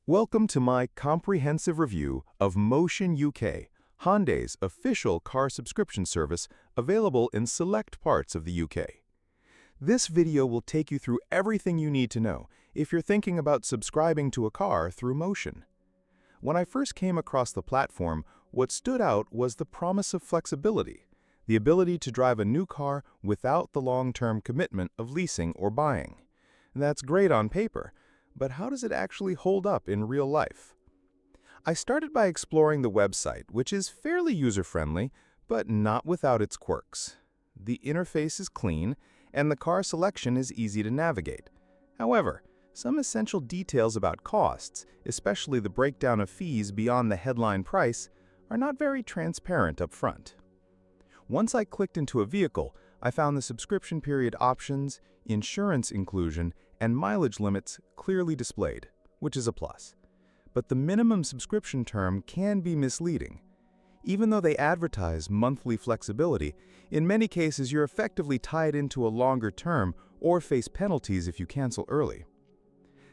Welcome to my comprehensive review of Mocean UK, Hyundai's official car subscription service available in select parts of the UK. This video will take you through everything you need to know if you're thinking about subscribing to a car through Mocean. When I first came across the platform, what stood out was the promise of flexibility, the ability to drive a new car without the long-term commitment of leasing or buying. That's great on paper, but how does it actually hold up in real life? I started by exploring the website, which is fairly user-friendly, but not without its quirks. The interface is clean, and the car selection is easy to navigate. However, some essential details about costs, especially the breakdown of fees beyond the headline price, are not very transparent up front. Once I clicked into a vehicle, I found the subscription period options, insurance inclusion, and mileage limits clearly displayed, which is a plus. But the minimum subscription term can be misleading. Even though they advertise monthly flexibility, in many cases you're effectively tied into a longer term or face penalties if you cancel early.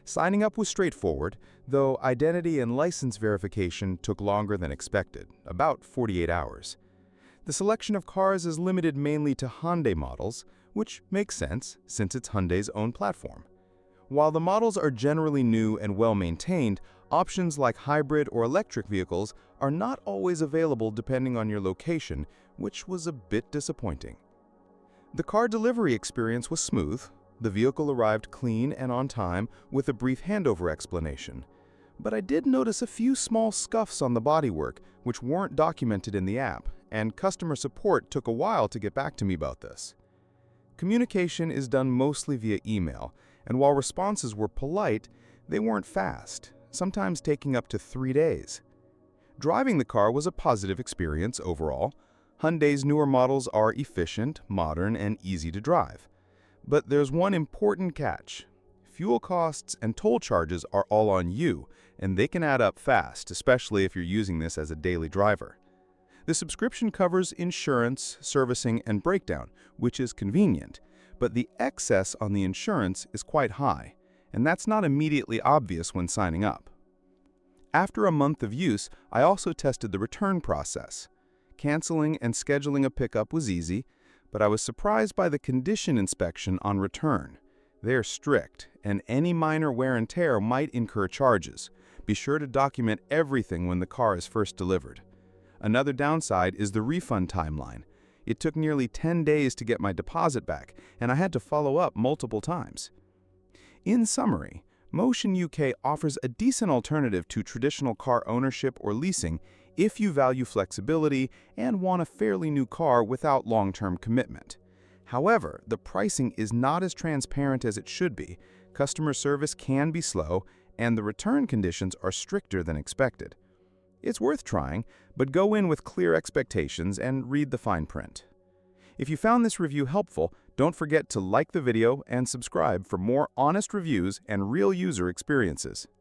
Signing up was straightforward, though identity and license verification took longer than expected, about 48 hours. The selection of cars is limited mainly to Hyundai models, which makes sense since it's Hyundai's own platform. While the models are generally new and well-maintained, options like hybrid or electric vehicles are not always available depending on your location, which was a bit disappointing. The car delivery experience was smooth. The vehicle arrived clean and on time with a brief handover explanation. But I did notice a few small scuffs on the bodywork which weren't documented in the app, and customer support took a while to get back to me about this. Communication is done mostly via email, and while responses were polite, they weren't fast, sometimes taking up to 3 days. Driving the car was a positive experience overall. Hyundai's newer models are efficient, modern, and easy to drive. But there's one important catch. Fuel costs and toll charges are all on you, and they can add up fast, especially if you're using this as a daily driver. The subscription covers insurance, servicing, and breakdown, which is convenient, but the excess on the insurance is quite high, and that's not immediately obvious when signing up. After a month of use, I also tested the return process. Canceling and scheduling a pickup was easy, but I was surprised by the condition inspection on return. They're strict, and any minor wear and tear might incur charges. Be sure to document everything when the car is first delivered. Another downside is the refund timeline. It took nearly 10 days to get my deposit back, and I had to follow up multiple times. In summary, Mocean UK offers a decent alternative to traditional car ownership or leasing if you value flexibility and want a fairly new car without long-term commitment. However, the pricing is not as transparent as it should be, customer service can be slow, and the return conditions are stricter than expected. It's worth trying, but go in with clear expectations and read the fine print. If you found this review helpful, don't forget to like the video and subscribe for more honest reviews and real user experiences.